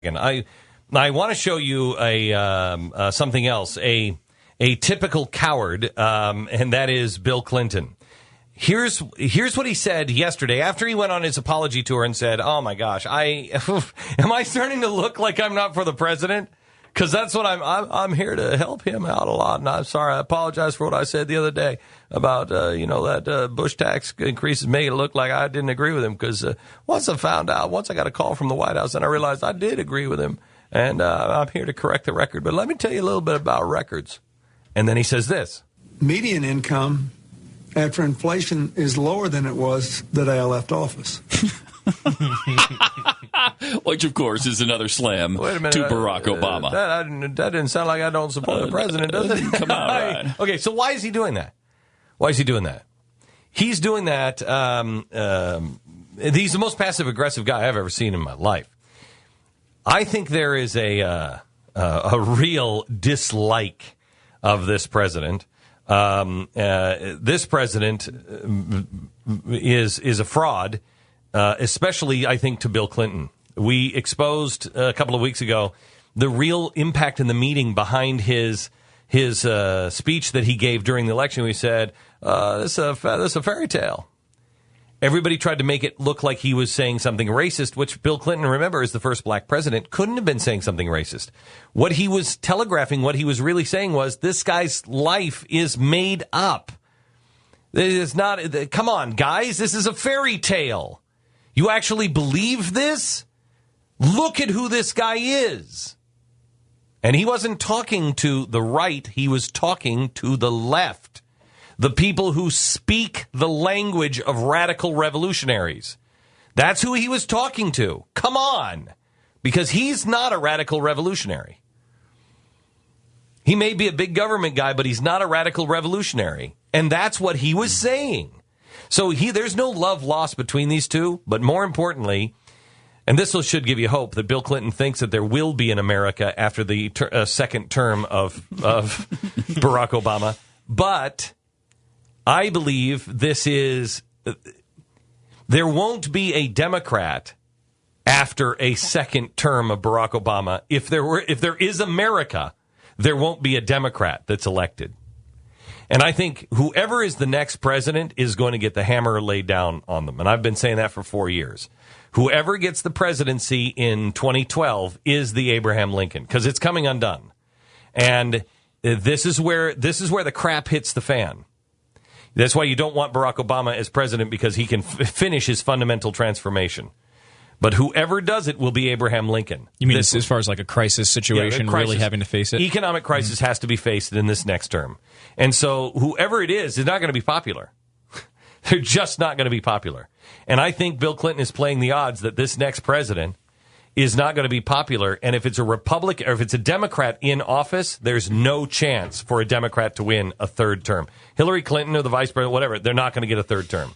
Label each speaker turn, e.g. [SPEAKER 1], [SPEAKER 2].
[SPEAKER 1] And I want to show you a something else, a typical coward, and that is Bill Clinton. Here's what he said yesterday after he went on his apology tour and said, "Oh my gosh, am I starting to look like I'm not for the president? Because that's what I'm here to help him out a lot. And I'm sorry, I apologize for what I said the other day about that Bush tax increases made it look like I didn't agree with him. Because once I got a call from the White House, and I realized I did agree with him, and I'm here to correct the record. But let me tell you a little bit about records." And then he says this:
[SPEAKER 2] median income after inflation is lower than it was the day I left office.
[SPEAKER 3] Which, of course, is another slam to Barack Obama.
[SPEAKER 1] That didn't sound like I don't support the president, does it?
[SPEAKER 3] Come on, Ryan.
[SPEAKER 1] Okay, so why is he doing that? He's doing that. He's the most passive-aggressive guy I've ever seen in my life. I think there is a real dislike of this president. This president is a fraud, especially, I think, to Bill Clinton. We exposed a couple of weeks ago the real impact in the meeting behind his speech that he gave during the election. We said, this is a fairy tale. Everybody tried to make it look like he was saying something racist, which Bill Clinton, remember, is the first black president, couldn't have been saying something racist. What he was telegraphing, what he was really saying was, this guy's life is made up. It is not, come on, guys, this is a fairy tale. You actually believe this? Look at who this guy is. And he wasn't talking to the right, he was talking to the left. The people who speak the language of radical revolutionaries. That's who he was talking to. Come on. Because he's not a radical revolutionary. He may be a big government guy, but he's not a radical revolutionary. And that's what he was saying. So there's no love lost between these two. But more importantly, and this should give you hope, that Bill Clinton thinks that there will be an America after the second term of Barack Obama. But I believe there won't be a Democrat after a second term of Barack Obama. If there is America, there won't be a Democrat that's elected. And I think whoever is the next president is going to get the hammer laid down on them. And I've been saying that for 4 years. Whoever gets the presidency in 2012 is the Abraham Lincoln, because it's coming undone. And this is where the crap hits the fan. That's why you don't want Barack Obama as president, because he can finish his fundamental transformation. But whoever does it will be Abraham Lincoln.
[SPEAKER 4] You mean as far as like a crisis situation, really having to face it?
[SPEAKER 1] Economic crisis has to be faced in this next term. And so whoever it is not going to be popular. They're just not going to be popular. And I think Bill Clinton is playing the odds that this next president is not going to be popular. And if it's a Republican or if it's a Democrat in office, there's no chance for a Democrat to win a third term. Hillary Clinton or the vice president, whatever, they're not going to get a third term.